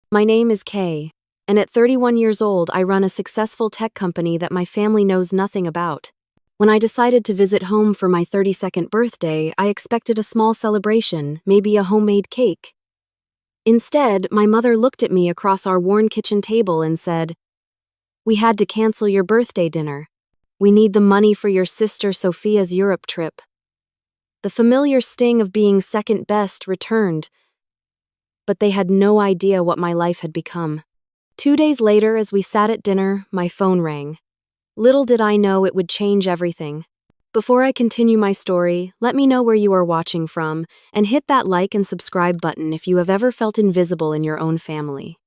My name is Kay, and at 31 years old, I run a successful tech company that my family knows nothing about. When I decided to visit home for my 32nd birthday, I expected a small celebration, maybe a homemade cake. Instead, my mother looked at me across our worn kitchen table and said, "We had to cancel your birthday dinner. We need the money for your sister Sophia's Europe trip." The familiar sting of being second best returned, but they had no idea what my life had become. 2 days later, as we sat at dinner, my phone rang. Little did I know it would change everything. Before I continue my story, let me know where you are watching from, and hit that like and subscribe button if you have ever felt invisible in your own family.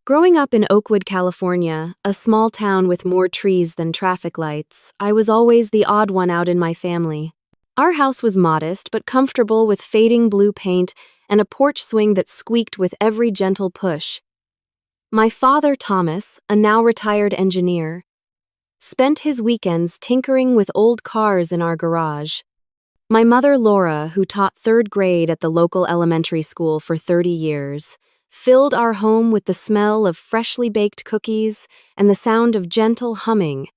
Growing up in Oakwood, California, a small town with more trees than traffic lights, I was always the odd one out in my family. Our house was modest but comfortable, with fading blue paint and a porch swing that squeaked with every gentle push. My father, Thomas, a now retired engineer, spent his weekends tinkering with old cars in our garage. My mother, Laura, who taught third grade at the local elementary school for 30 years, filled our home with the smell of freshly baked cookies and the sound of gentle humming.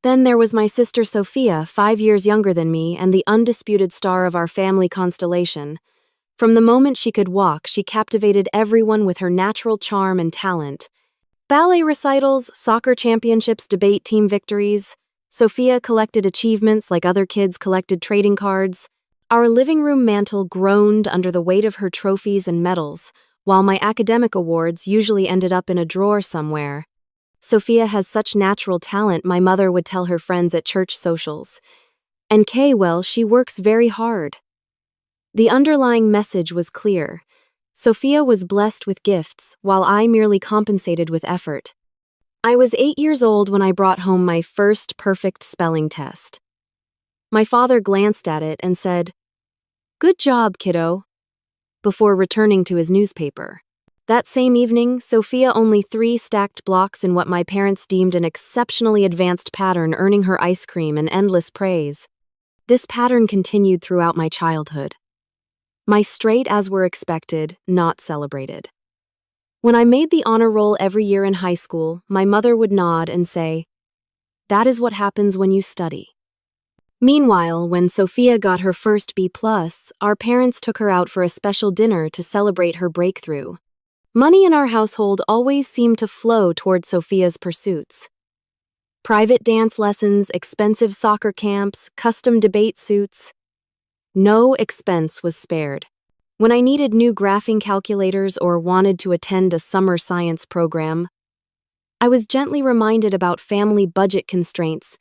Then there was my sister Sophia, 5 years younger than me and the undisputed star of our family constellation. From the moment she could walk, she captivated everyone with her natural charm and talent. Ballet recitals, soccer championships, debate team victories. Sophia collected achievements like other kids collected trading cards. Our living room mantel groaned under the weight of her trophies and medals, while my academic awards usually ended up in a drawer somewhere. Sophia has such natural talent, my mother would tell her friends at church socials. And Kay, well, she works very hard. The underlying message was clear. Sophia was blessed with gifts, while I merely compensated with effort. I was 8 years old when I brought home my first perfect spelling test. My father glanced at it and said, "Good job, kiddo," before returning to his newspaper. That same evening, Sophia only 3 stacked blocks in what my parents deemed an exceptionally advanced pattern, earning her ice cream and endless praise. This pattern continued throughout my childhood. My straight A's were expected, not celebrated. When I made the honor roll every year in high school, my mother would nod and say, "That is what happens when you study." Meanwhile, when Sophia got her first B+, our parents took her out for a special dinner to celebrate her breakthrough. Money in our household always seemed to flow toward Sophia's pursuits. Private dance lessons, expensive soccer camps, custom debate suits. No expense was spared. When I needed new graphing calculators or wanted to attend a summer science program, I was gently reminded about family budget constraints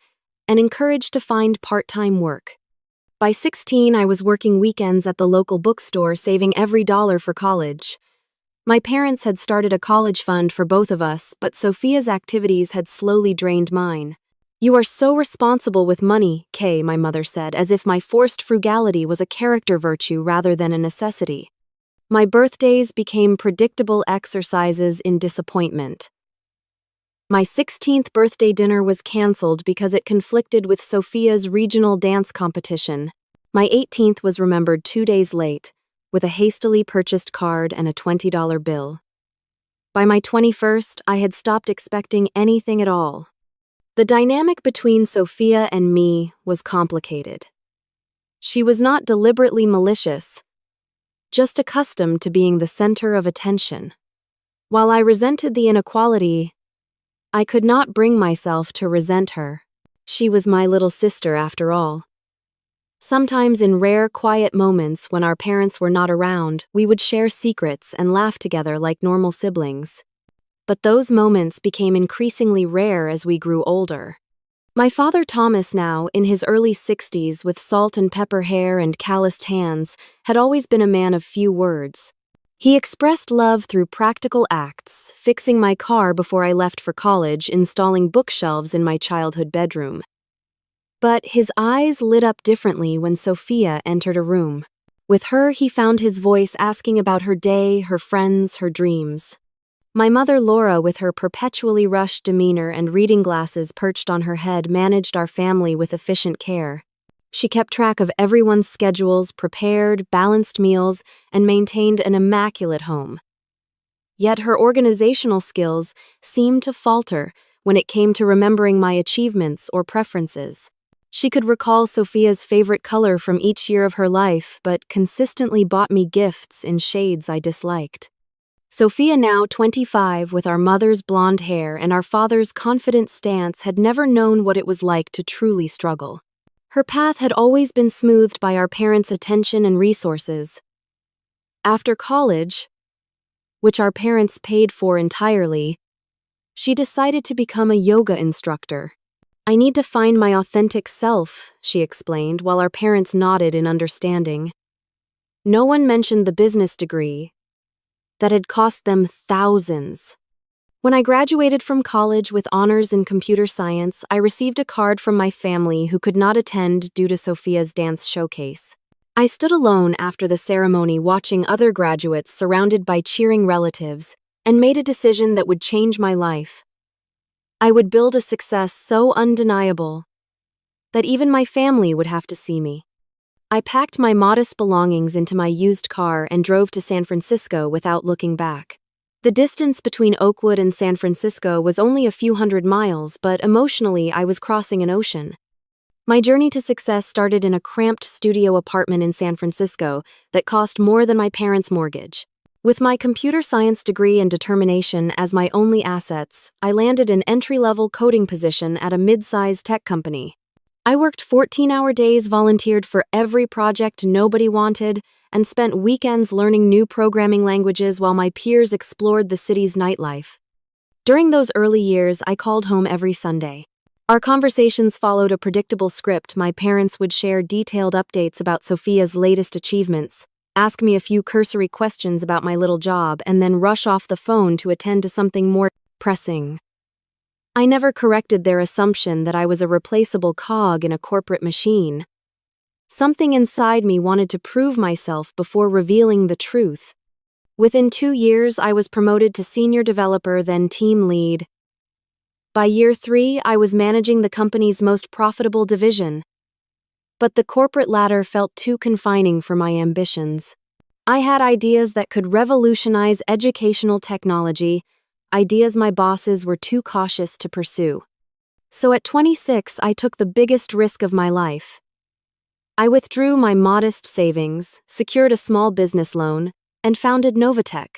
and encouraged to find part-time work. By 16, I was working weekends at the local bookstore, saving every dollar for college. My parents had started a college fund for both of us, but Sophia's activities had slowly drained mine. "You are so responsible with money, Kay," my mother said, as if my forced frugality was a character virtue rather than a necessity. My birthdays became predictable exercises in disappointment. My 16th birthday dinner was canceled because it conflicted with Sophia's regional dance competition. My 18th was remembered 2 days late, with a hastily purchased card and a $20 bill. By my 21st, I had stopped expecting anything at all. The dynamic between Sophia and me was complicated. She was not deliberately malicious, just accustomed to being the center of attention. While I resented the inequality, I could not bring myself to resent her. She was my little sister, after all. Sometimes in rare, quiet moments when our parents were not around, we would share secrets and laugh together like normal siblings. But those moments became increasingly rare as we grew older. My father, Thomas, now in his early 60s with salt and pepper hair and calloused hands, had always been a man of few words. He expressed love through practical acts, fixing my car before I left for college, installing bookshelves in my childhood bedroom. But his eyes lit up differently when Sophia entered a room. With her, he found his voice asking about her day, her friends, her dreams. My mother, Laura, with her perpetually rushed demeanor and reading glasses perched on her head, managed our family with efficient care. She kept track of everyone's schedules, prepared, balanced meals, and maintained an immaculate home. Yet her organizational skills seemed to falter when it came to remembering my achievements or preferences. She could recall Sophia's favorite color from each year of her life, but consistently bought me gifts in shades I disliked. Sophia, now 25, with our mother's blonde hair and our father's confident stance, had never known what it was like to truly struggle. Her path had always been smoothed by our parents' attention and resources. After college, which our parents paid for entirely, she decided to become a yoga instructor. "I need to find my authentic self," she explained, while our parents nodded in understanding. No one mentioned the business degree that had cost them thousands. When I graduated from college with honors in computer science, I received a card from my family who could not attend due to Sophia's dance showcase. I stood alone after the ceremony, watching other graduates surrounded by cheering relatives, and made a decision that would change my life. I would build a success so undeniable that even my family would have to see me. I packed my modest belongings into my used car and drove to San Francisco without looking back. The distance between Oakwood and San Francisco was only a few hundred miles, but emotionally I was crossing an ocean. My journey to success started in a cramped studio apartment in San Francisco that cost more than my parents' mortgage. With my computer science degree and determination as my only assets, I landed an entry-level coding position at a mid-sized tech company. I worked 14-hour days, volunteered for every project nobody wanted, and spent weekends learning new programming languages while my peers explored the city's nightlife. During those early years, I called home every Sunday. Our conversations followed a predictable script. My parents would share detailed updates about Sophia's latest achievements, ask me a few cursory questions about my little job, and then rush off the phone to attend to something more pressing. I never corrected their assumption that I was a replaceable cog in a corporate machine. Something inside me wanted to prove myself before revealing the truth. Within 2 years, I was promoted to senior developer, then team lead. By year 3, I was managing the company's most profitable division. But the corporate ladder felt too confining for my ambitions. I had ideas that could revolutionize educational technology, ideas my bosses were too cautious to pursue. So at 26, I took the biggest risk of my life. I withdrew my modest savings, secured a small business loan, and founded Novatech.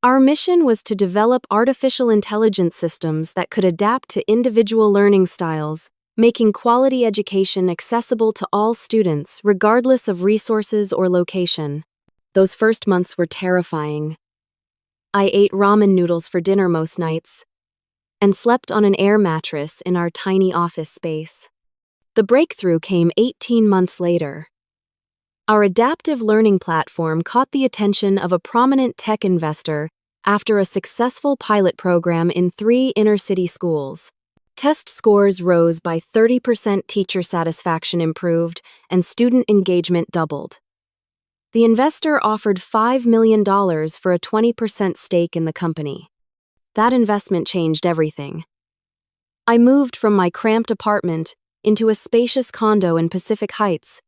Our mission was to develop artificial intelligence systems that could adapt to individual learning styles, making quality education accessible to all students, regardless of resources or location. Those first months were terrifying. I ate ramen noodles for dinner most nights and slept on an air mattress in our tiny office space. The breakthrough came 18 months later. Our adaptive learning platform caught the attention of a prominent tech investor after a successful pilot program in 3 inner-city schools. Test scores rose by 30%, teacher satisfaction improved, and student engagement doubled. The investor offered $5 million for a 20% stake in the company. That investment changed everything. I moved from my cramped apartment into a spacious condo in Pacific Heights,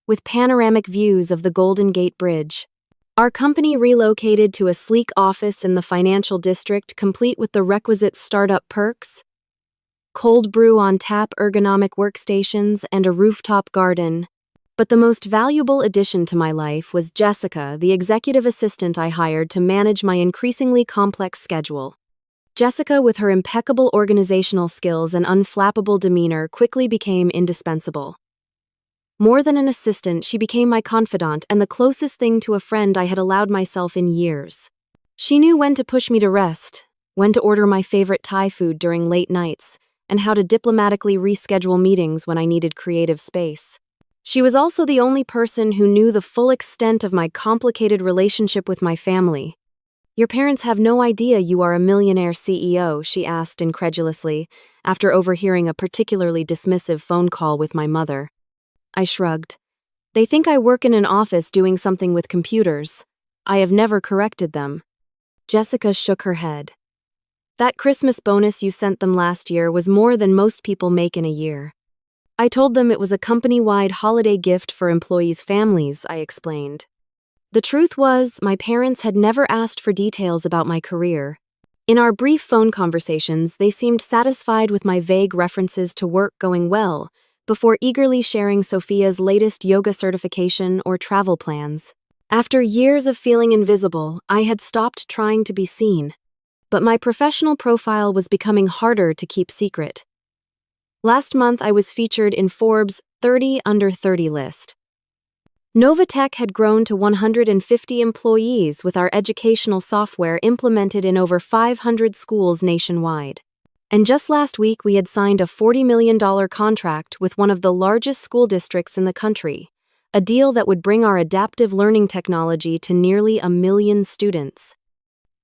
with panoramic views of the Golden Gate Bridge. Our company relocated to a sleek office in the financial district, complete with the requisite startup perks: cold brew on tap, ergonomic workstations, and a rooftop garden. But the most valuable addition to my life was Jessica, the executive assistant I hired to manage my increasingly complex schedule. Jessica, with her impeccable organizational skills and unflappable demeanor, quickly became indispensable. More than an assistant, she became my confidant and the closest thing to a friend I had allowed myself in years. She knew when to push me to rest, when to order my favorite Thai food during late nights, and how to diplomatically reschedule meetings when I needed creative space. She was also the only person who knew the full extent of my complicated relationship with my family. "Your parents have no idea you are a millionaire CEO?" she asked incredulously, after overhearing a particularly dismissive phone call with my mother. I shrugged. "They think I work in an office doing something with computers. I have never corrected them." Jessica shook her head. "That Christmas bonus you sent them last year was more than most people make in a year." "I told them it was a company-wide holiday gift for employees' families," I explained. The truth was, my parents had never asked for details about my career. In our brief phone conversations, they seemed satisfied with my vague references to work going well, before eagerly sharing Sophia's latest yoga certification or travel plans. After years of feeling invisible, I had stopped trying to be seen. But my professional profile was becoming harder to keep secret. Last month, I was featured in Forbes' 30 Under 30 list. Novatech had grown to 150 employees with our educational software implemented in over 500 schools nationwide. And just last week, we had signed a $40 million contract with one of the largest school districts in the country, a deal that would bring our adaptive learning technology to nearly 1 million students.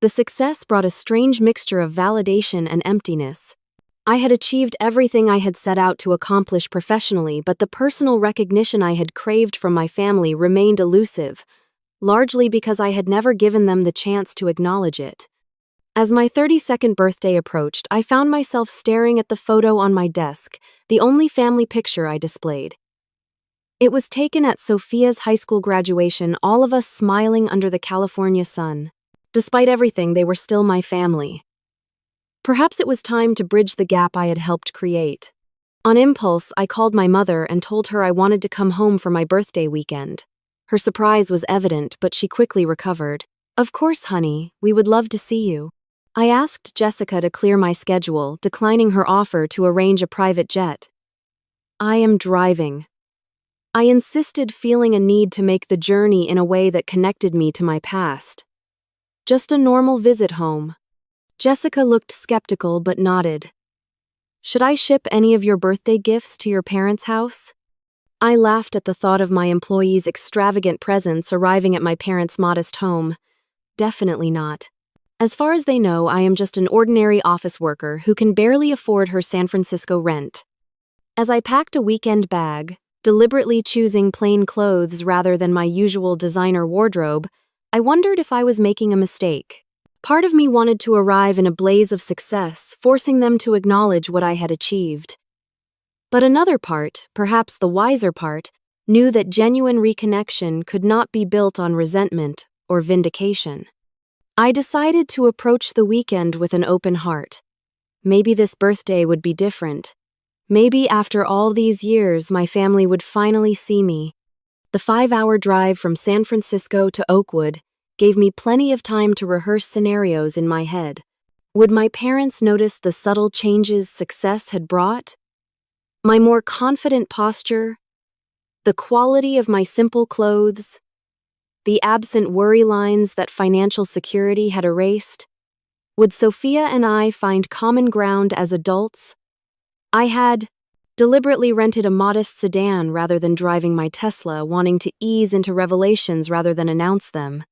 The success brought a strange mixture of validation and emptiness. I had achieved everything I had set out to accomplish professionally, but the personal recognition I had craved from my family remained elusive, largely because I had never given them the chance to acknowledge it. As my 32nd birthday approached, I found myself staring at the photo on my desk, the only family picture I displayed. It was taken at Sophia's high school graduation, all of us smiling under the California sun. Despite everything, they were still my family. Perhaps it was time to bridge the gap I had helped create. On impulse, I called my mother and told her I wanted to come home for my birthday weekend. Her surprise was evident, but she quickly recovered. "Of course, honey, we would love to see you." I asked Jessica to clear my schedule, declining her offer to arrange a private jet. "I am driving." I insisted, feeling a need to make the journey in a way that connected me to my past. "Just a normal visit home." Jessica looked skeptical but nodded. "Should I ship any of your birthday gifts to your parents' house?" I laughed at the thought of my employees' extravagant presents arriving at my parents' modest home. "Definitely not. As far as they know, I am just an ordinary office worker who can barely afford her San Francisco rent." As I packed a weekend bag, deliberately choosing plain clothes rather than my usual designer wardrobe, I wondered if I was making a mistake. Part of me wanted to arrive in a blaze of success, forcing them to acknowledge what I had achieved. But another part, perhaps the wiser part, knew that genuine reconnection could not be built on resentment or vindication. I decided to approach the weekend with an open heart. Maybe this birthday would be different. Maybe after all these years, my family would finally see me. The 5-hour drive from San Francisco to Oakwood gave me plenty of time to rehearse scenarios in my head. Would my parents notice the subtle changes success had brought? My more confident posture? The quality of my simple clothes? The absent worry lines that financial security had erased? Would Sophia and I find common ground as adults? I had deliberately rented a modest sedan rather than driving my Tesla, wanting to ease into revelations rather than announce them.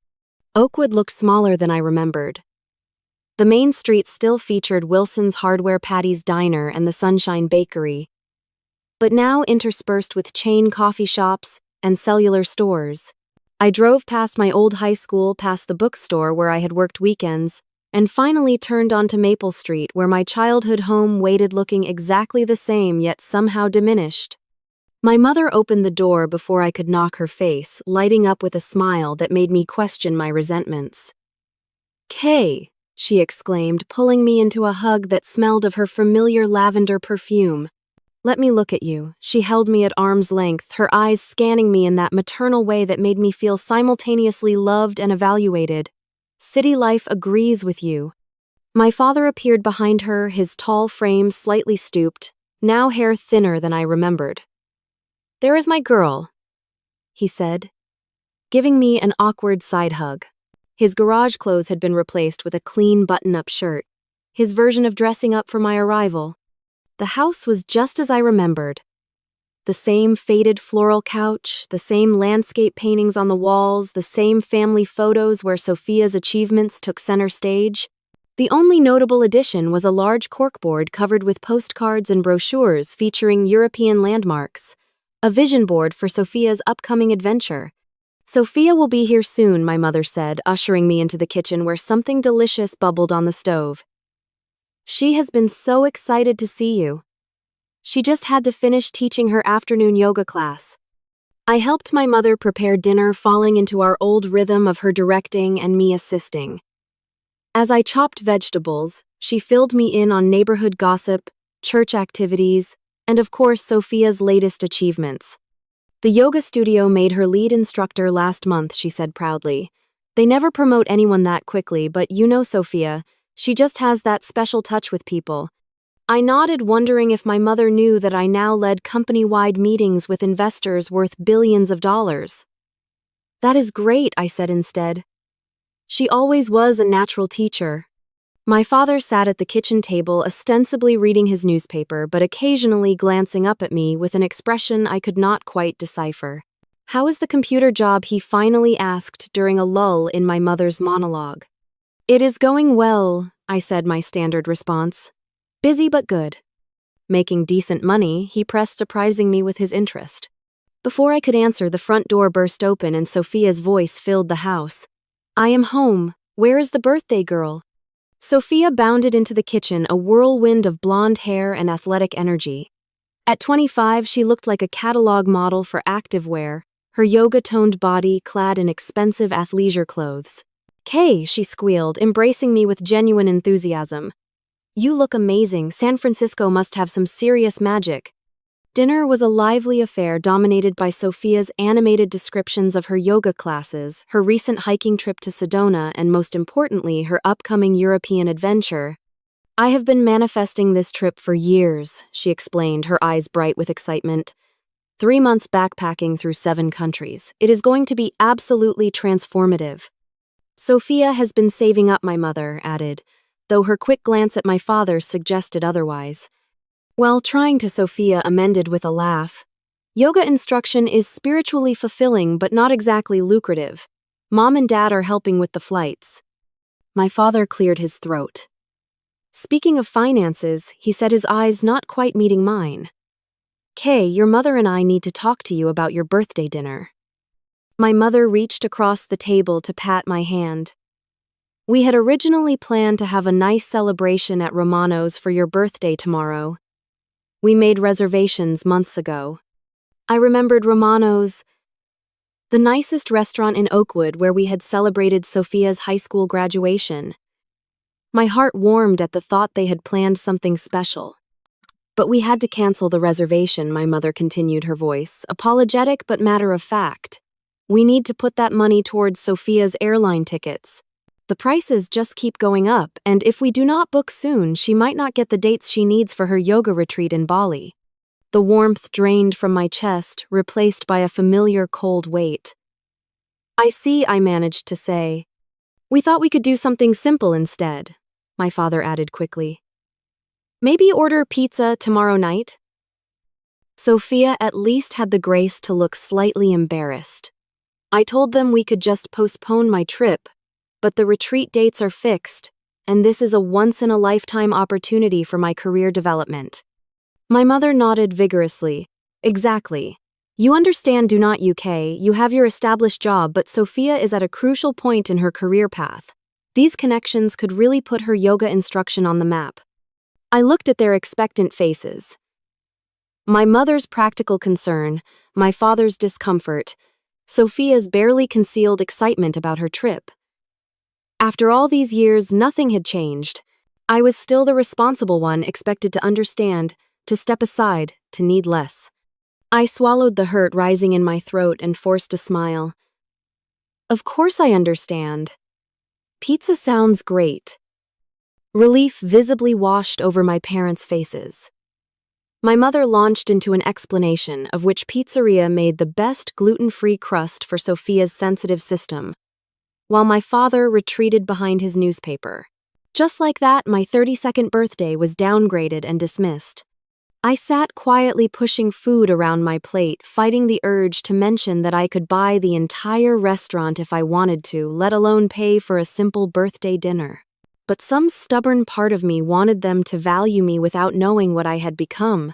Oakwood looked smaller than I remembered. The main street still featured Wilson's Hardware Patty's Diner and the Sunshine Bakery, but now interspersed with chain coffee shops and cellular stores. I drove past my old high school, past the bookstore where I had worked weekends, and finally turned onto Maple Street, where my childhood home waited, looking exactly the same yet somehow diminished. My mother opened the door before I could knock, her face lighting up with a smile that made me question my resentments. "Kay," she exclaimed, pulling me into a hug that smelled of her familiar lavender perfume. "Let me look at you." She held me at arm's length, her eyes scanning me in that maternal way that made me feel simultaneously loved and evaluated. "City life agrees with you." My father appeared behind her, his tall frame slightly stooped, now hair thinner than I remembered. "There is my girl," he said, giving me an awkward side hug. His garage clothes had been replaced with a clean button-up shirt, his version of dressing up for my arrival. The house was just as I remembered. The same faded floral couch, the same landscape paintings on the walls, the same family photos where Sophia's achievements took center stage. The only notable addition was a large corkboard covered with postcards and brochures featuring European landmarks, a vision board for Sophia's upcoming adventure. "Sophia will be here soon," my mother said, ushering me into the kitchen where something delicious bubbled on the stove. "She has been so excited to see you. She just had to finish teaching her afternoon yoga class." I helped my mother prepare dinner, falling into our old rhythm of her directing and me assisting. As I chopped vegetables, she filled me in on neighborhood gossip, church activities, and of course Sophia's latest achievements. The yoga studio made her lead instructor last month, she said proudly. They never promote anyone that quickly, but you know Sophia, she just has that special touch with people. I nodded, wondering if my mother knew that I now led company-wide meetings with investors worth billions of dollars. That is great, I said instead. She always was a natural teacher. My father sat at the kitchen table, ostensibly reading his newspaper, but occasionally glancing up at me with an expression I could not quite decipher. How is the computer job, he finally asked during a lull in my mother's monologue. It is going well, I said, my standard response. Busy but good. Making decent money, he pressed, surprising me with his interest. Before I could answer, the front door burst open and Sophia's voice filled the house. I am home. Where is the birthday girl? Sophia bounded into the kitchen, a whirlwind of blonde hair and athletic energy. At 25, she looked like a catalog model for activewear, her yoga-toned body clad in expensive athleisure clothes. Kay, she squealed, embracing me with genuine enthusiasm. You look amazing. San Francisco must have some serious magic. Dinner was a lively affair dominated by Sophia's animated descriptions of her yoga classes, her recent hiking trip to Sedona, and most importantly, her upcoming European adventure. I have been manifesting this trip for years, she explained, her eyes bright with excitement. 3 months backpacking through 7 countries. It is going to be absolutely transformative. Sophia has been saving up, my mother added, though her quick glance at my father suggested otherwise. While trying to, Sophia amended with a laugh. Yoga instruction is spiritually fulfilling but not exactly lucrative. Mom and Dad are helping with the flights. My father cleared his throat. Speaking of finances, he said, his eyes not quite meeting mine. Kay, your mother and I need to talk to you about your birthday dinner. My mother reached across the table to pat my hand. We had originally planned to have a nice celebration at Romano's for your birthday tomorrow. We made reservations months ago. I remembered Romano's, the nicest restaurant in Oakwood where we had celebrated Sophia's high school graduation. My heart warmed at the thought they had planned something special. But we had to cancel the reservation, my mother continued, her voice apologetic but matter of fact. We need to put that money towards Sophia's airline tickets. The prices just keep going up, and if we do not book soon, she might not get the dates she needs for her yoga retreat in Bali. The warmth drained from my chest, replaced by a familiar cold weight. I see, I managed to say. We thought we could do something simple instead, my father added quickly. Maybe order pizza tomorrow night? Sophia at least had the grace to look slightly embarrassed. I told them we could just postpone my trip, but the retreat dates are fixed, and this is a once-in-a-lifetime opportunity for my career development. My mother nodded vigorously. Exactly. You understand, do not you, Kay? You have your established job, but Sophia is at a crucial point in her career path. These connections could really put her yoga instruction on the map. I looked at their expectant faces. My mother's practical concern, my father's discomfort, Sophia's barely concealed excitement about her trip. After all these years, nothing had changed. I was still the responsible one, expected to understand, to step aside, to need less. I swallowed the hurt rising in my throat and forced a smile. Of course I understand. Pizza sounds great. Relief visibly washed over my parents' faces. My mother launched into an explanation of which pizzeria made the best gluten-free crust for Sophia's sensitive system, while my father retreated behind his newspaper. Just like that, my 32nd birthday was downgraded and dismissed. I sat quietly pushing food around my plate, fighting the urge to mention that I could buy the entire restaurant if I wanted to, let alone pay for a simple birthday dinner. But some stubborn part of me wanted them to value me without knowing what I had become.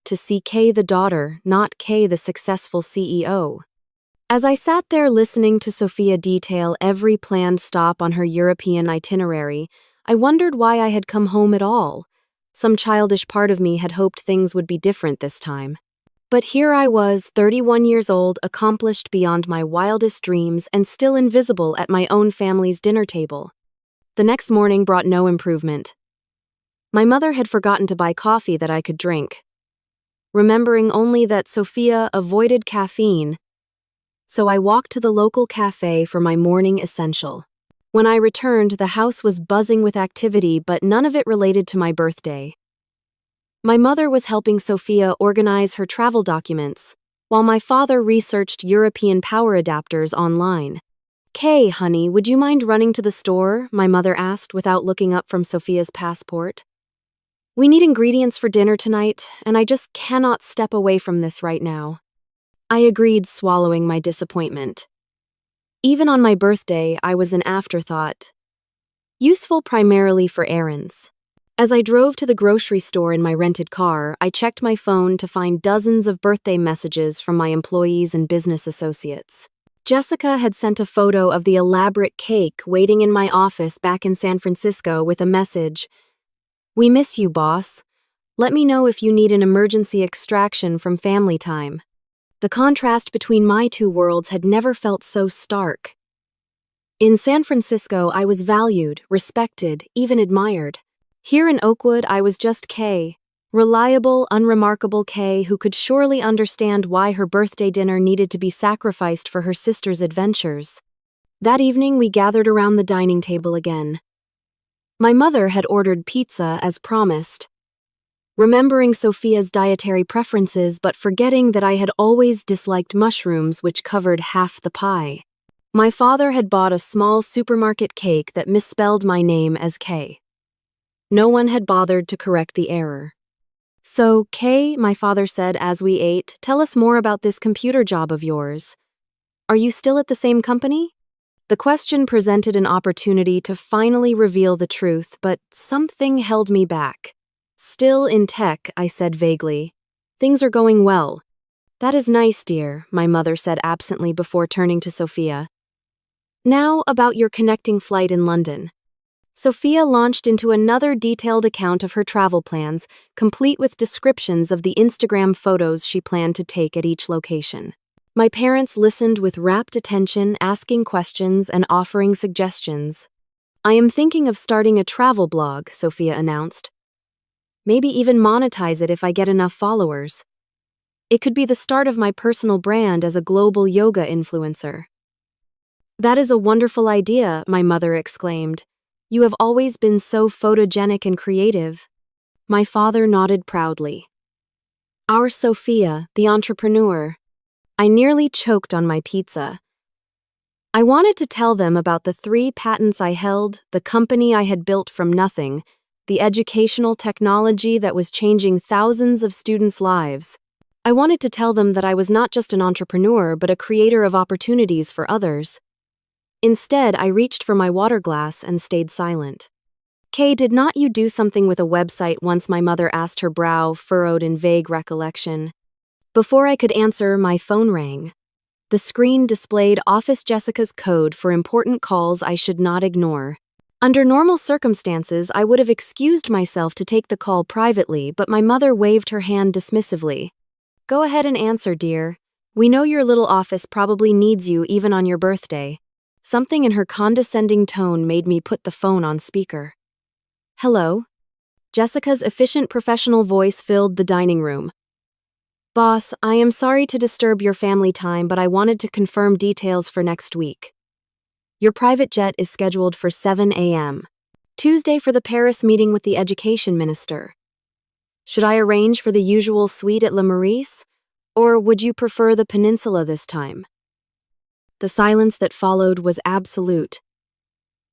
To see Kay the daughter, not Kay the successful CEO. As I sat there listening to Sophia detail every planned stop on her European itinerary, I wondered why I had come home at all. Some childish part of me had hoped things would be different this time. But here I was, 31 years old, accomplished beyond my wildest dreams, and still invisible at my own family's dinner table. The next morning brought no improvement. My mother had forgotten to buy coffee that I could drink, remembering only that Sophia avoided caffeine, so I walked to the local cafe for my morning essential. When I returned, the house was buzzing with activity, but none of it related to my birthday. My mother was helping Sophia organize her travel documents, while my father researched European power adapters online. "Kay, honey, would you mind running to the store?" my mother asked without looking up from Sophia's passport. "We need ingredients for dinner tonight, and I just cannot step away from this right now." I agreed, swallowing my disappointment. Even on my birthday, I was an afterthought, useful primarily for errands. As I drove to the grocery store in my rented car, I checked my phone to find dozens of birthday messages from my employees and business associates. Jessica had sent a photo of the elaborate cake waiting in my office back in San Francisco with a message, "We miss you, boss. Let me know if you need an emergency extraction from family time." The contrast between my two worlds had never felt so stark. In San Francisco, I was valued, respected, even admired. Here in Oakwood, I was just Kay, reliable, unremarkable Kay who could surely understand why her birthday dinner needed to be sacrificed for her sister's adventures. That evening, we gathered around the dining table again. My mother had ordered pizza as promised, remembering Sophia's dietary preferences but forgetting that I had always disliked mushrooms, which covered half the pie. My father had bought a small supermarket cake that misspelled my name as Kay. No one had bothered to correct the error. "So, Kay," my father said as we ate, "tell us more about this computer job of yours. Are you still at the same company?" The question presented an opportunity to finally reveal the truth, but something held me back. "Still in tech," I said vaguely. "Things are going well." "That is nice, dear," my mother said absently before turning to Sophia. "Now about your connecting flight in London." Sophia launched into another detailed account of her travel plans, complete with descriptions of the Instagram photos she planned to take at each location. My parents listened with rapt attention, asking questions and offering suggestions. "I am thinking of starting a travel blog," Sophia announced. "Maybe even monetize it if I get enough followers. It could be the start of my personal brand as a global yoga influencer." "That is a wonderful idea," my mother exclaimed. "You have always been so photogenic and creative." My father nodded proudly. Our Sophia, the entrepreneur. I nearly choked on my pizza. I wanted to tell them about the 3 patents I held, the company I had built from nothing, the educational technology that was changing thousands of students' lives. I wanted to tell them that I was not just an entrepreneur but a creator of opportunities for others. Instead, I reached for my water glass and stayed silent. "Kay, did not you do something with a website once?" my mother asked, her brow furrowed in vague recollection. Before I could answer, my phone rang. The screen displayed Office Jessica's code for important calls I should not ignore. Under normal circumstances, I would have excused myself to take the call privately, but my mother waved her hand dismissively. "Go ahead and answer, dear. We know your little office probably needs you even on your birthday." Something in her condescending tone made me put the phone on speaker. "Hello?" Jessica's efficient professional voice filled the dining room. "Boss, I am sorry to disturb your family time, but I wanted to confirm details for next week. Your private jet is scheduled for 7 a.m. Tuesday for the Paris meeting with the education minister. Should I arrange for the usual suite at Le Maurice, or would you prefer the Peninsula this time?" The silence that followed was absolute.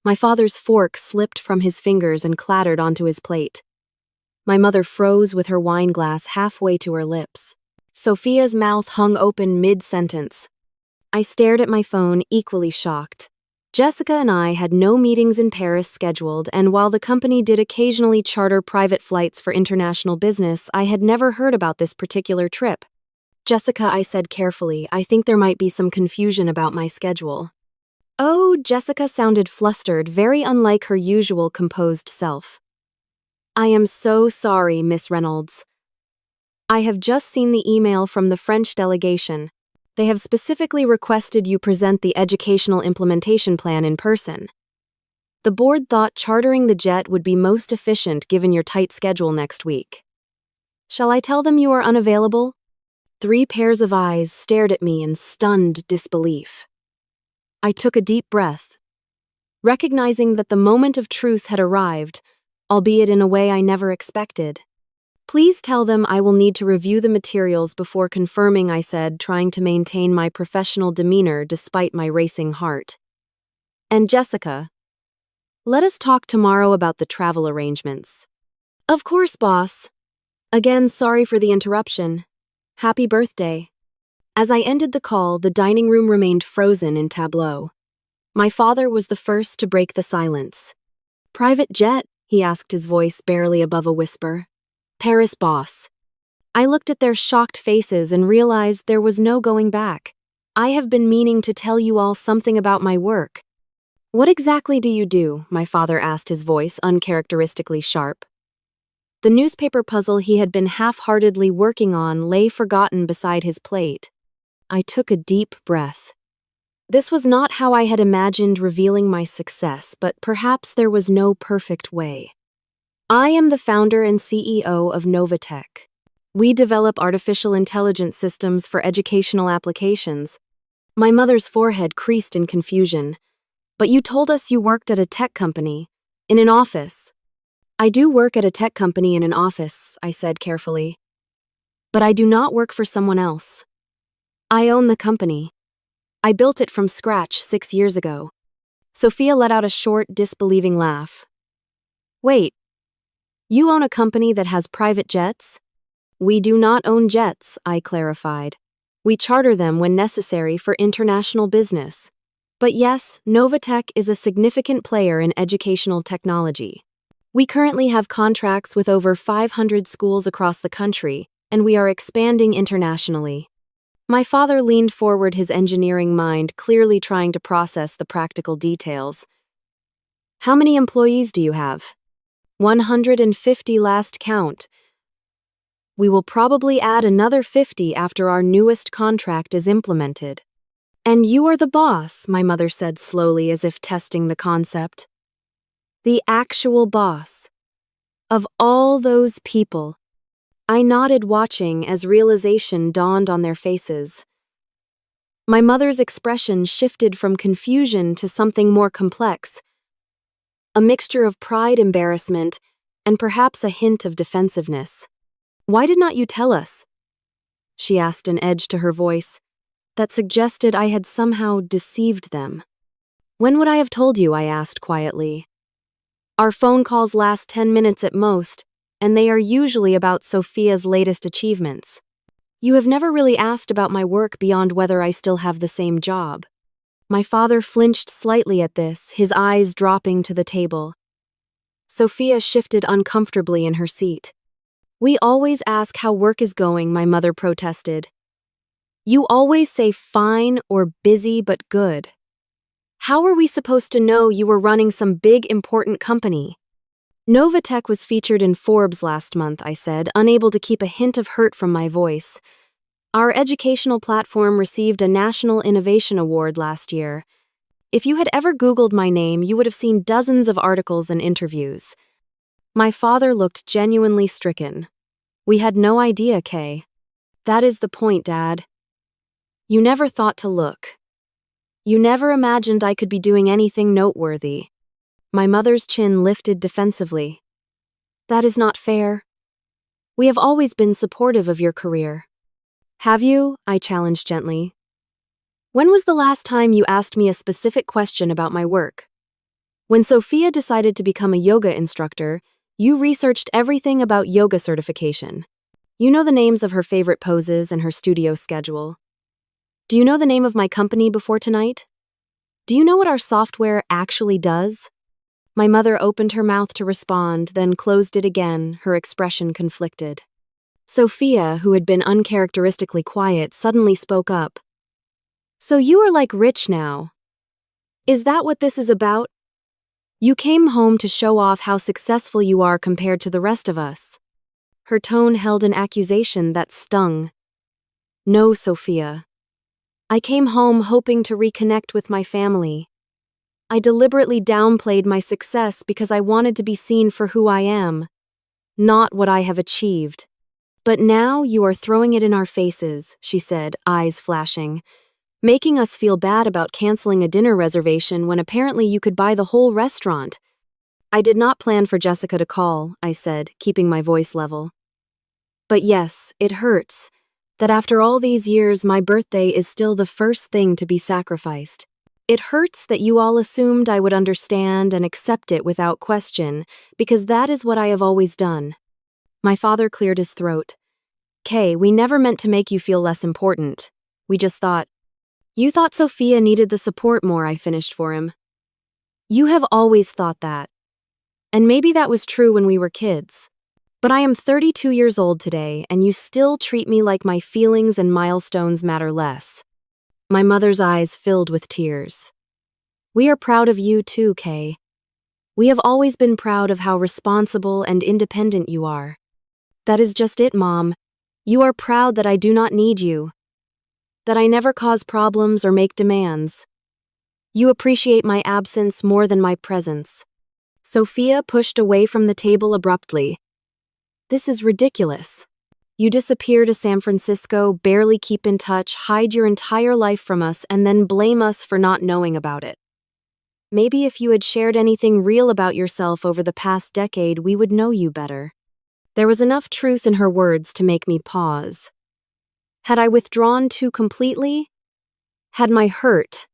My father's fork slipped from his fingers and clattered onto his plate. My mother froze with her wine glass halfway to her lips. Sophia's mouth hung open mid-sentence. I stared at my phone, equally shocked. Jessica and I had no meetings in Paris scheduled, and while the company did occasionally charter private flights for international business, I had never heard about this particular trip. "Jessica," I said carefully, "I think there might be some confusion about my schedule." "Oh," Jessica sounded flustered, very unlike her usual composed self. "I am so sorry, Miss Reynolds. I have just seen the email from the French delegation. They have specifically requested you present the educational implementation plan in person. The board thought chartering the jet would be most efficient given your tight schedule next week. Shall I tell them you are unavailable? 3 pairs of eyes stared at me in stunned disbelief. I took a deep breath, recognizing that the moment of truth had arrived, albeit in a way I never expected. Please tell them I will need to review the materials before confirming, I said, trying to maintain my professional demeanor despite my racing heart. And Jessica, let us talk tomorrow about the travel arrangements. Of course, boss. Again, sorry for the interruption. Happy birthday. As I ended the call, the dining room remained frozen in tableau. My father was the first to break the silence. Private jet? He asked, his voice barely above a whisper. Paris, boss. I looked at their shocked faces and realized there was no going back. I have been meaning to tell you all something about my work. What exactly do you do? My father asked, his voice uncharacteristically sharp. The newspaper puzzle he had been half-heartedly working on lay forgotten beside his plate. I took a deep breath. This was not how I had imagined revealing my success, but perhaps there was no perfect way. I am the founder and CEO of Novatech. We develop artificial intelligence systems for educational applications. My mother's forehead creased in confusion. But you told us you worked at a tech company, in an office. I do work at a tech company in an office, I said carefully. But I do not work for someone else. I own the company. I built it from scratch 6 years ago. Sophia let out a short, disbelieving laugh. Wait, you own a company that has private jets? We do not own jets, I clarified. We charter them when necessary for international business. But yes, Novatech is a significant player in educational technology. We currently have contracts with over 500 schools across the country, and we are expanding internationally. My father leaned forward, his engineering mind clearly trying to process the practical details. How many employees do you have? 150 last count. We will probably add another 50 after our newest contract is implemented. And you are the boss, my mother said slowly as if testing the concept. The actual boss. Of all those people. I nodded, watching as realization dawned on their faces. My mother's expression shifted from confusion to something more complex. A mixture of pride, embarrassment, and perhaps a hint of defensiveness. Why did not you tell us? She asked, an edge to her voice that suggested I had somehow deceived them. When would I have told you? I asked quietly. Our phone calls last 10 minutes at most, and they are usually about Sophia's latest achievements. You have never really asked about my work beyond whether I still have the same job. My father flinched slightly at this, his eyes dropping to the table. Sophia shifted uncomfortably in her seat. We always ask how work is going, my mother protested. You always say fine or busy but good. How are we supposed to know you were running some big important company? Novatech was featured in Forbes last month, I said, unable to keep a hint of hurt from my voice. Our educational platform received a National Innovation Award last year. If you had ever Googled my name, you would have seen dozens of articles and interviews. My father looked genuinely stricken. We had no idea, Kay. That is the point, Dad. You never thought to look. You never imagined I could be doing anything noteworthy. My mother's chin lifted defensively. That is not fair. We have always been supportive of your career. Have you? I challenged gently. When was the last time you asked me a specific question about my work? When Sophia decided to become a yoga instructor, you researched everything about yoga certification. You know the names of her favorite poses and her studio schedule. Do you know the name of my company before tonight? Do you know what our software actually does? My mother opened her mouth to respond, then closed it again, her expression conflicted. Sophia, who had been uncharacteristically quiet, suddenly spoke up. So you are like rich now. Is that what this is about? You came home to show off how successful you are compared to the rest of us. Her tone held an accusation that stung. No, Sophia. I came home hoping to reconnect with my family. I deliberately downplayed my success because I wanted to be seen for who I am, not what I have achieved. But now you are throwing it in our faces, she said, eyes flashing, making us feel bad about canceling a dinner reservation when apparently you could buy the whole restaurant. I did not plan for Jessica to call, I said, keeping my voice level. But yes, it hurts that after all these years my birthday is still the first thing to be sacrificed. It hurts that you all assumed I would understand and accept it without question, because that is what I have always done. My father cleared his throat. Kay, we never meant to make you feel less important. We just thought. You thought Sophia needed the support more, I finished for him. You have always thought that. And maybe that was true when we were kids. But I am 32 years old today, and you still treat me like my feelings and milestones matter less. My mother's eyes filled with tears. We are proud of you too, Kay. We have always been proud of how responsible and independent you are. That is just it, Mom. You are proud that I do not need you. That I never cause problems or make demands. You appreciate my absence more than my presence. Sophia pushed away from the table abruptly. This is ridiculous. You disappear to San Francisco, barely keep in touch, hide your entire life from us, and then blame us for not knowing about it. Maybe if you had shared anything real about yourself over the past decade, we would know you better. There was enough truth in her words to make me pause. Had I withdrawn too completely? Had my hurt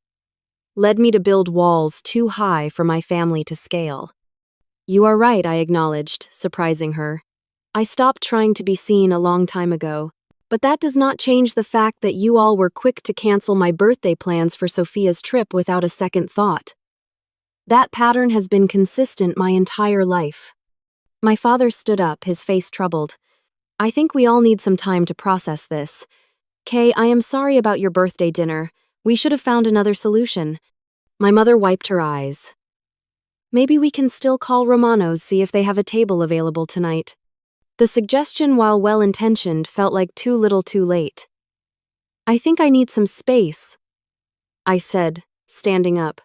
led me to build walls too high for my family to scale? You are right, I acknowledged, surprising her. I stopped trying to be seen a long time ago, but that does not change the fact that you all were quick to cancel my birthday plans for Sophia's trip without a second thought. That pattern has been consistent my entire life. My father stood up, his face troubled. I think we all need some time to process this. Kay, I am sorry about your birthday dinner. We should have found another solution. My mother wiped her eyes. Maybe we can still call Romano's, see if they have a table available tonight. The suggestion, while well-intentioned, felt like too little too late. I think I need some space, I said, standing up.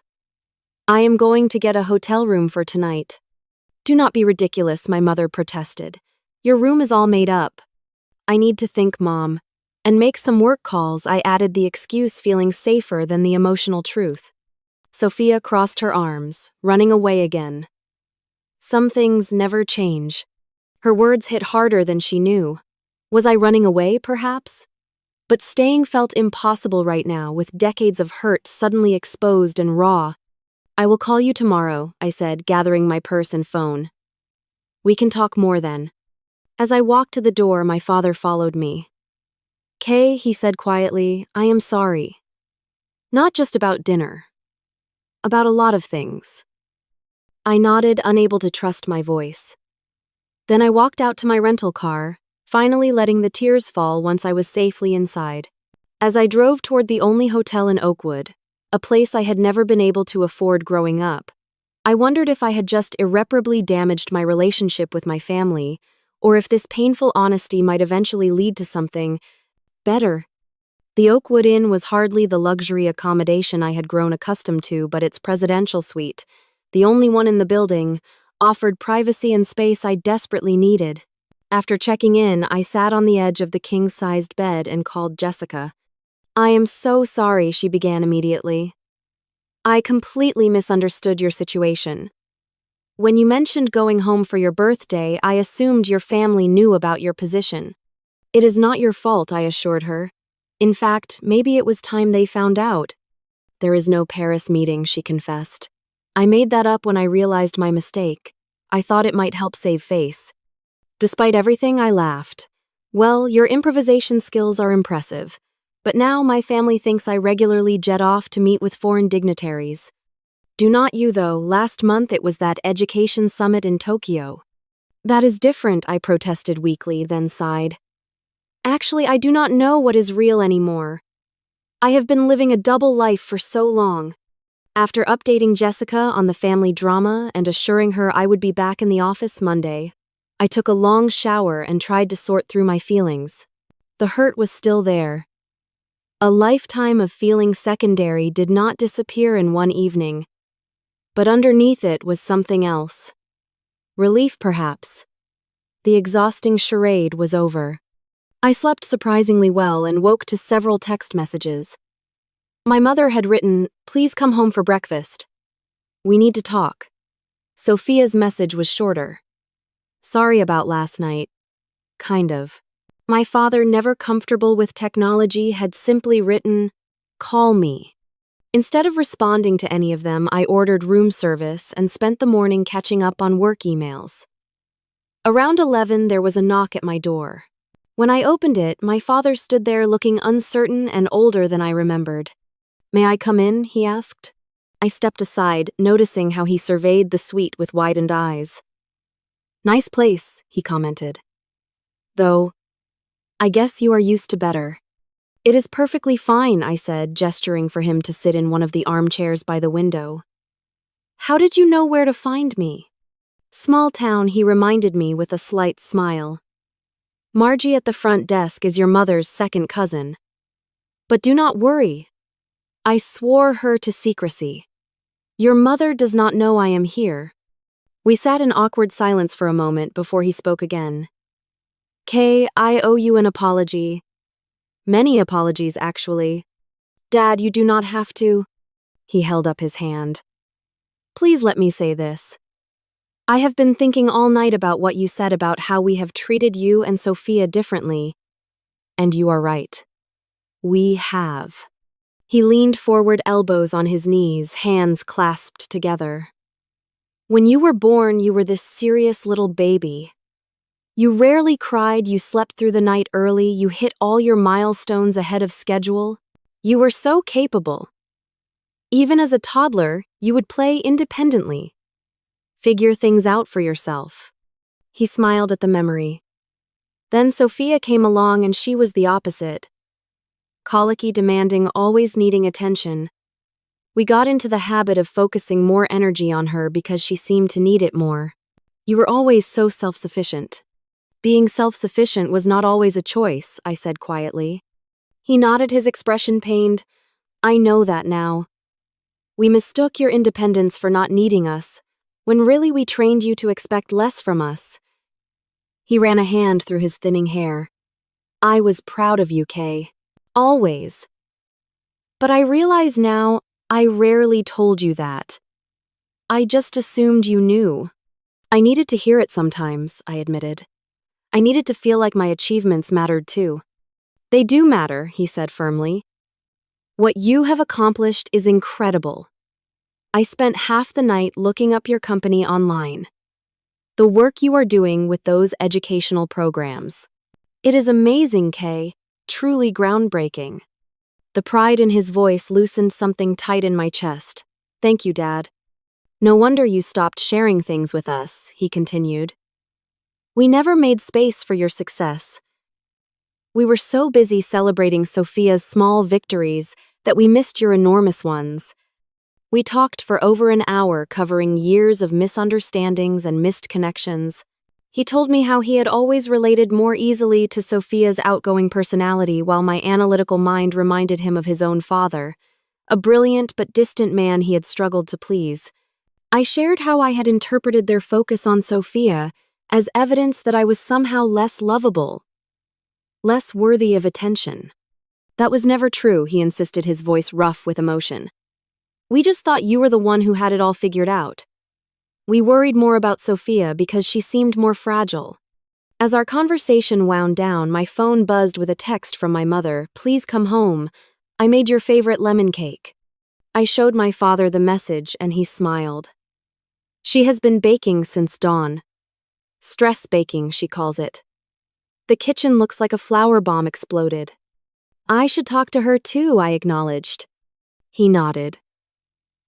I am going to get a hotel room for tonight. Do not be ridiculous, my mother protested. Your room is all made up. I need to think, Mom. And make some work calls, I added, the excuse feeling safer than the emotional truth. Sophia crossed her arms, running away again. Some things never change. Her words hit harder than she knew. Was I running away, perhaps? But staying felt impossible right now, with decades of hurt suddenly exposed and raw. I will call you tomorrow, I said, gathering my purse and phone. We can talk more then. As I walked to the door, my father followed me. Kay, he said quietly, I am sorry. Not just about dinner. About a lot of things. I nodded, unable to trust my voice. Then I walked out to my rental car, finally letting the tears fall once I was safely inside. As I drove toward the only hotel in Oakwood, a place I had never been able to afford growing up, I wondered if I had just irreparably damaged my relationship with my family, or if this painful honesty might eventually lead to something better. The Oakwood Inn was hardly the luxury accommodation I had grown accustomed to, but its presidential suite, the only one in the building, offered privacy and space I desperately needed. After checking in, I sat on the edge of the king-sized bed and called Jessica. I am so sorry, she began immediately. I completely misunderstood your situation. When you mentioned going home for your birthday, I assumed your family knew about your position. It is not your fault, I assured her. In fact, maybe it was time they found out. There is no Paris meeting, she confessed. I made that up when I realized my mistake. I thought it might help save face. Despite everything, I laughed. Well, your improvisation skills are impressive. But now my family thinks I regularly jet off to meet with foreign dignitaries. Do not you, though. Last month it was that education summit in Tokyo. That is different, I protested weakly, then sighed. Actually, I do not know what is real anymore. I have been living a double life for so long. After updating Jessica on the family drama and assuring her I would be back in the office Monday, I took a long shower and tried to sort through my feelings. The hurt was still there. A lifetime of feeling secondary did not disappear in one evening. But underneath it was something else. Relief, perhaps. The exhausting charade was over. I slept surprisingly well and woke to several text messages. My mother had written, "Please come home for breakfast. We need to talk." Sophia's message was shorter. "Sorry about last night." Kind of. My father, never comfortable with technology, had simply written, "Call me." Instead of responding to any of them, I ordered room service and spent the morning catching up on work emails. Around 11, there was a knock at my door. When I opened it, my father stood there looking uncertain and older than I remembered. "May I come in?" he asked. I stepped aside, noticing how he surveyed the suite with widened eyes. "Nice place," he commented. "Though, I guess you are used to better." "It is perfectly fine," I said, gesturing for him to sit in one of the armchairs by the window. "How did you know where to find me?" "Small town," he reminded me with a slight smile. "Margie at the front desk is your mother's second cousin. But do not worry. I swore her to secrecy. Your mother does not know I am here." We sat in awkward silence for a moment before he spoke again. "Kay, I owe you an apology. Many apologies, actually." "Dad, you do not have to." He held up his hand. "Please let me say this. I have been thinking all night about what you said about how we have treated you and Sophia differently. And you are right. We have." He leaned forward, elbows on his knees, hands clasped together. "When you were born, you were this serious little baby. You rarely cried, you slept through the night early, you hit all your milestones ahead of schedule. You were so capable. Even as a toddler, you would play independently. Figure things out for yourself." He smiled at the memory. Then Sophia came along and she was the opposite. Colicky, demanding, always needing attention. We got into the habit of focusing more energy on her because she seemed to need it more. "You were always so self-sufficient." "Being self-sufficient was not always a choice," I said quietly. He nodded, his expression pained. "I know that now. We mistook your independence for not needing us, when really we trained you to expect less from us." He ran a hand through his thinning hair. "I was proud of you, Kay. Always. But I realize now, I rarely told you that. I just assumed you knew." "I needed to hear it sometimes," I admitted. "I needed to feel like my achievements mattered too." "They do matter," he said firmly. "What you have accomplished is incredible. I spent half the night looking up your company online. The work you are doing with those educational programs. It is amazing, Kay, truly groundbreaking." The pride in his voice loosened something tight in my chest. "Thank you, Dad. No wonder you stopped sharing things with us," he continued. "We never made space for your success. We were so busy celebrating Sophia's small victories that we missed your enormous ones." We talked for over an hour, covering years of misunderstandings and missed connections. He told me how he had always related more easily to Sophia's outgoing personality, while my analytical mind reminded him of his own father, a brilliant but distant man he had struggled to please. I shared how I had interpreted their focus on Sophia as evidence that I was somehow less lovable, less worthy of attention. "That was never true," he insisted, his voice rough with emotion. "We just thought you were the one who had it all figured out. We worried more about Sophia because she seemed more fragile." As our conversation wound down, my phone buzzed with a text from my mother. "Please come home. I made your favorite lemon cake." I showed my father the message and he smiled. "She has been baking since dawn. Stress baking, she calls it. The kitchen looks like a flower bomb exploded." "I should talk to her too," I acknowledged. He nodded.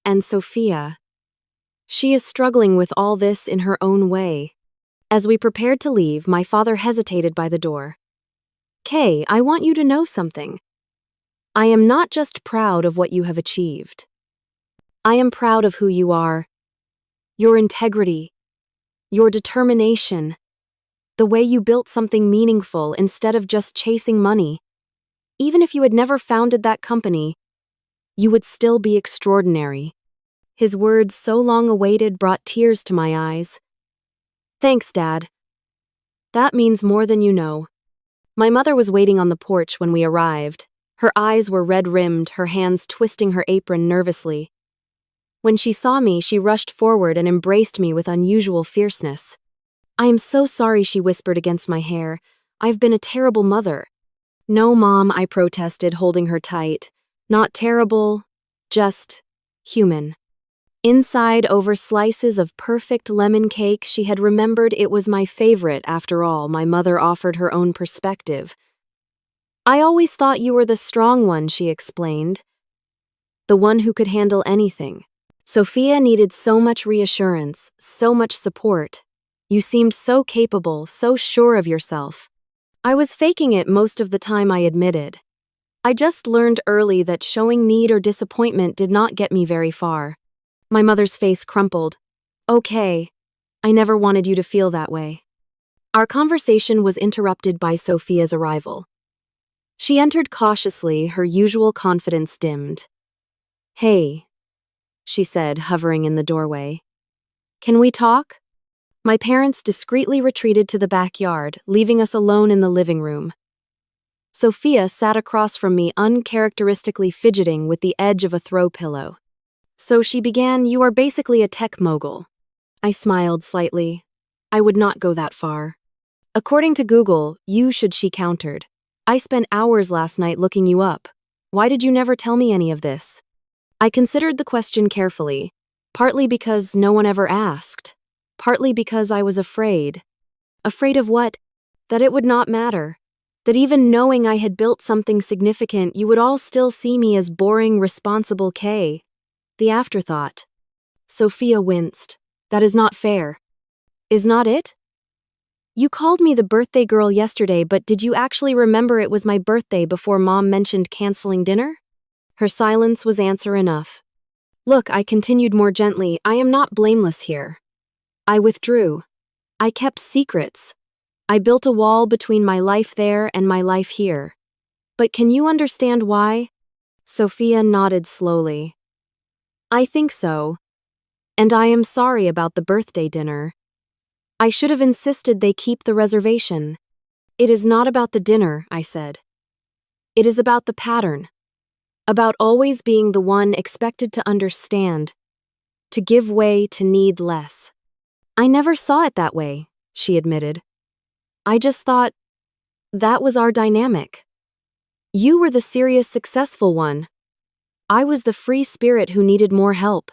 "And Sophia. She is struggling with all this in her own way." As we prepared to leave, my father hesitated by the door. "Kay, I want you to know something. I am not just proud of what you have achieved. I am proud of who you are, your integrity, your determination. The way you built something meaningful instead of just chasing money. Even if you had never founded that company, you would still be extraordinary. His words, so long awaited, brought tears to my eyes. Thanks, Dad. That means more than you know. My mother was waiting on the porch when we arrived. Her eyes were red-rimmed, her hands twisting her apron nervously. When she saw me, she rushed forward and embraced me with unusual fierceness. I am so sorry, she whispered against my hair. I've been a terrible mother. No, Mom, I protested, holding her tight. Not terrible, just human. Inside, over slices of perfect lemon cake, she had remembered it was my favorite. After all, my mother offered her own perspective. I always thought you were the strong one, she explained. The one who could handle anything. Sophia needed so much reassurance, so much support. You seemed so capable, so sure of yourself. I was faking it most of the time, I admitted. I just learned early that showing need or disappointment did not get me very far. My mother's face crumpled. Okay, I never wanted you to feel that way. Our conversation was interrupted by Sophia's arrival. She entered cautiously, her usual confidence dimmed. Hey, she said, hovering in the doorway. Can we talk? My parents discreetly retreated to the backyard, leaving us alone in the living room. Sophia sat across from me, uncharacteristically fidgeting with the edge of a throw pillow. So she began, you are basically a tech mogul. I smiled slightly. I would not go that far. According to Google, you should, she countered. I spent hours last night looking you up. Why did you never tell me any of this? I considered the question carefully, partly because no one ever asked, partly because I was afraid. Afraid of what? That it would not matter. That even knowing I had built something significant, you would all still see me as boring, responsible Kay. The afterthought. Sophia winced. That is not fair. Is not it? You called me the birthday girl yesterday, but did you actually remember it was my birthday before Mom mentioned canceling dinner? Her silence was answer enough. Look, I continued more gently, I am not blameless here. I withdrew. I kept secrets. I built a wall between my life there and my life here. But can you understand why? Sophia nodded slowly. I think so. And I am sorry about the birthday dinner. I should have insisted they keep the reservation. It is not about the dinner, I said. It is about the pattern. About always being the one expected to understand, to give way, to need less. I never saw it that way, she admitted. I just thought that was our dynamic. You were the serious, successful one. I was the free spirit who needed more help.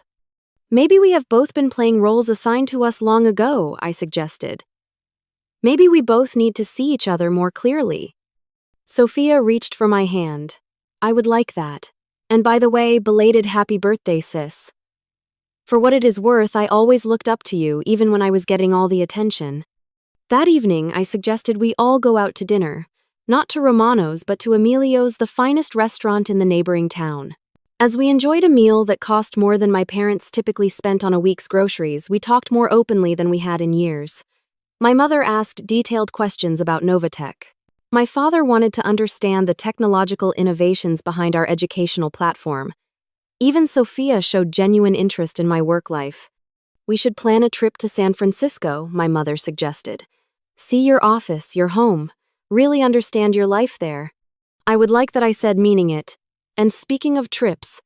Maybe we have both been playing roles assigned to us long ago, I suggested. Maybe we both need to see each other more clearly. Sophia reached for my hand. I would like that. And by the way, belated happy birthday, sis. For what it is worth, I always looked up to you, even when I was getting all the attention. That evening, I suggested we all go out to dinner, not to Romano's but to Emilio's, the finest restaurant in the neighboring town. As we enjoyed a meal that cost more than my parents typically spent on a week's groceries, we talked more openly than we had in years. My mother asked detailed questions about Novatech. My father wanted to understand the technological innovations behind our educational platform. Even Sophia showed genuine interest in my work life. We should plan a trip to San Francisco, my mother suggested. See your office, your home, really understand your life there. I would like that, I said, meaning it. And speaking of trips,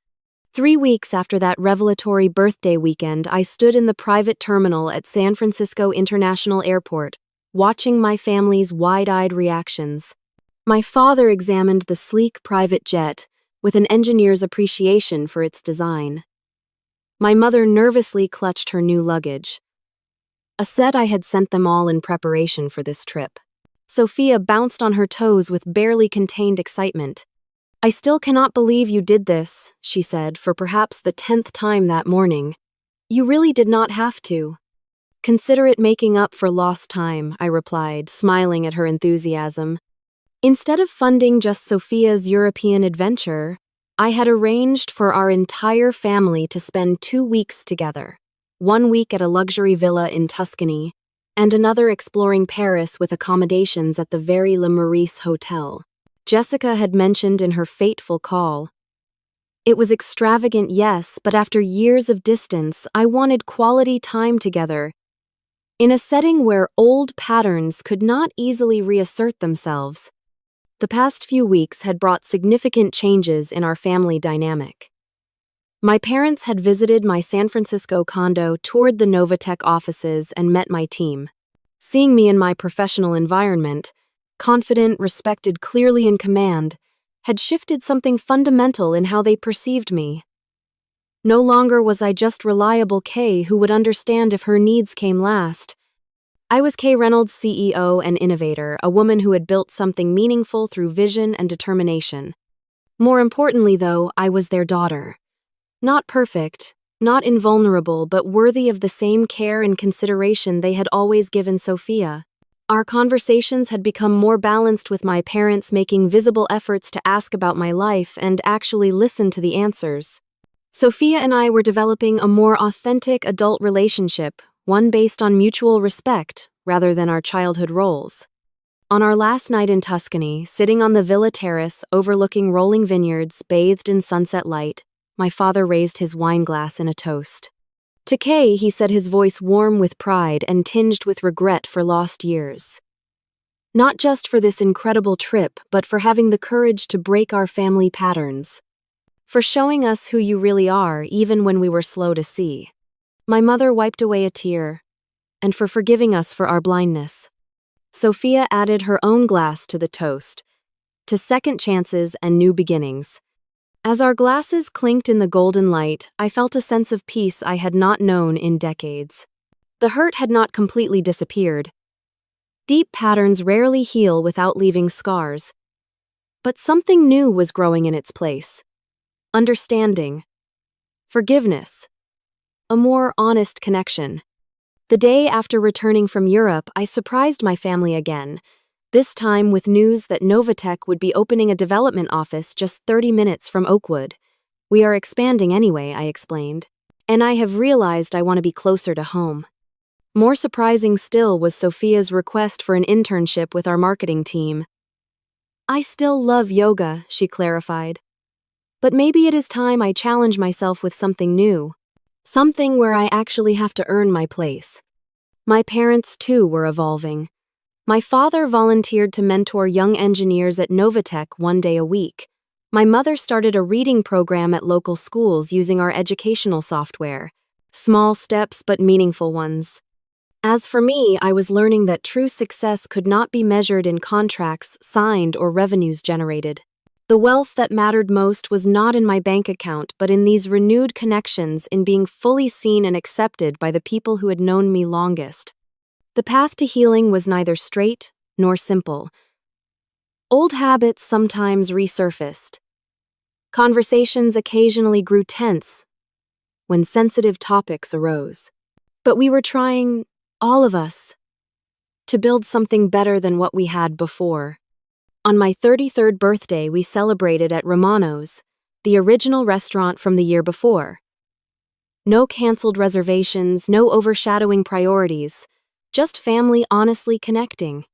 3 weeks after that revelatory birthday weekend, I stood in the private terminal at San Francisco International Airport, watching my family's wide-eyed reactions. My father examined the sleek private jet with an engineer's appreciation for its design. My mother nervously clutched her new luggage. A set I had sent them all in preparation for this trip. Sophia bounced on her toes with barely contained excitement. I still cannot believe you did this, she said, for perhaps the 10th time that morning. You really did not have to. Consider it making up for lost time, I replied, smiling at her enthusiasm. Instead of funding just Sophia's European adventure, I had arranged for our entire family to spend 2 weeks together. 1 week at a luxury villa in Tuscany, and another exploring Paris with accommodations at the very Le Meurice Hotel. Jessica had mentioned in her fateful call. It was extravagant, yes, but after years of distance, I wanted quality time together, in a setting where old patterns could not easily reassert themselves. The past few weeks had brought significant changes in our family dynamic. My parents had visited my San Francisco condo, toured the Novatech offices, and met my team. Seeing me in my professional environment, confident, respected, clearly in command, had shifted something fundamental in how they perceived me. No longer was I just reliable Kay who would understand if her needs came last. I was Kay Reynolds, CEO and innovator, a woman who had built something meaningful through vision and determination. More importantly, though, I was their daughter. Not perfect, not invulnerable, but worthy of the same care and consideration they had always given Sophia. Our conversations had become more balanced, with my parents making visible efforts to ask about my life and actually listen to the answers. Sophia and I were developing a more authentic adult relationship, one based on mutual respect rather than our childhood roles. On our last night in Tuscany, sitting on the villa terrace overlooking rolling vineyards bathed in sunset light, my father raised his wine glass in a toast. To Kay, he said, his voice warm with pride and tinged with regret for lost years. Not just for this incredible trip, but for having the courage to break our family patterns. For showing us who you really are, even when we were slow to see. My mother wiped away a tear, and for forgiving us for our blindness. Sophia added her own glass to the toast, to second chances and new beginnings. As our glasses clinked in the golden light, I felt a sense of peace I had not known in decades. The hurt had not completely disappeared. Deep patterns rarely heal without leaving scars. But something new was growing in its place. Understanding. Forgiveness. A more honest connection. The day after returning from Europe, I surprised my family again, this time with news that Novatech would be opening a development office just 30 minutes from Oakwood. We are expanding anyway, I explained, and I have realized I want to be closer to home. More surprising still was Sophia's request for an internship with our marketing team. I still love yoga, she clarified. But maybe it is time I challenge myself with something new. Something where I actually have to earn my place. My parents, too, were evolving. My father volunteered to mentor young engineers at Novatech one day a week. My mother started a reading program at local schools using our educational software. Small steps, but meaningful ones. As for me, I was learning that true success could not be measured in contracts signed or revenues generated. The wealth that mattered most was not in my bank account, but in these renewed connections, in being fully seen and accepted by the people who had known me longest. The path to healing was neither straight nor simple. Old habits sometimes resurfaced. Conversations occasionally grew tense when sensitive topics arose. But we were trying, all of us, to build something better than what we had before. On my 33rd birthday, we celebrated at Romano's, the original restaurant from the year before. No canceled reservations, no overshadowing priorities, just family honestly connecting.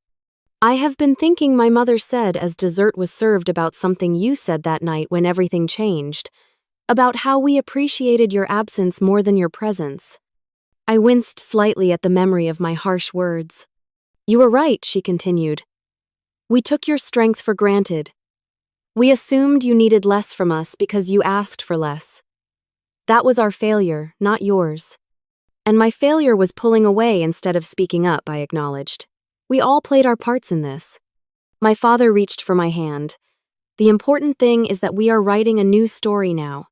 I have been thinking, my mother said as dessert was served, about something you said that night when everything changed, about how we appreciated your absence more than your presence. I winced slightly at the memory of my harsh words. You were right, she continued. We took your strength for granted. We assumed you needed less from us because you asked for less. That was our failure, not yours. And my failure was pulling away instead of speaking up, I acknowledged. We all played our parts in this. My father reached for my hand. The important thing is that we are writing a new story now.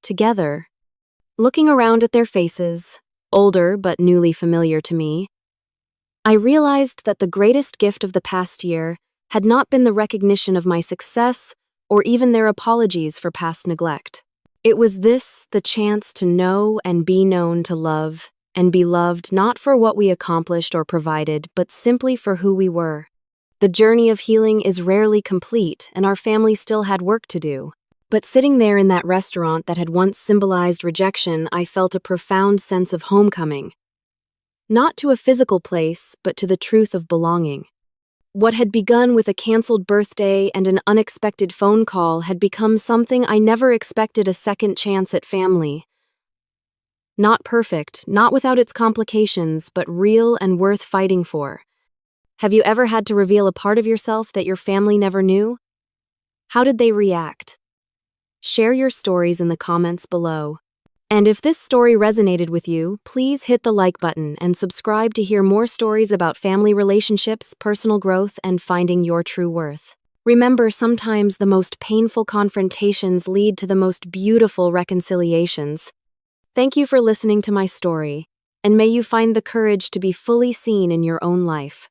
Together. Looking around at their faces, older but newly familiar to me, I realized that the greatest gift of the past year had not been the recognition of my success or even their apologies for past neglect. It was this, the chance to know and be known, to love and be loved, not for what we accomplished or provided, but simply for who we were. The journey of healing is rarely complete, and our family still had work to do. But sitting there in that restaurant that had once symbolized rejection, I felt a profound sense of homecoming. Not to a physical place, but to the truth of belonging. What had begun with a canceled birthday and an unexpected phone call had become something I never expected: a second chance at family. Not perfect, not without its complications, but real and worth fighting for. Have you ever had to reveal a part of yourself that your family never knew? How did they react? Share your stories in the comments below. And if this story resonated with you, please hit the like button and subscribe to hear more stories about family relationships, personal growth, and finding your true worth. Remember, sometimes the most painful confrontations lead to the most beautiful reconciliations. Thank you for listening to my story, and may you find the courage to be fully seen in your own life.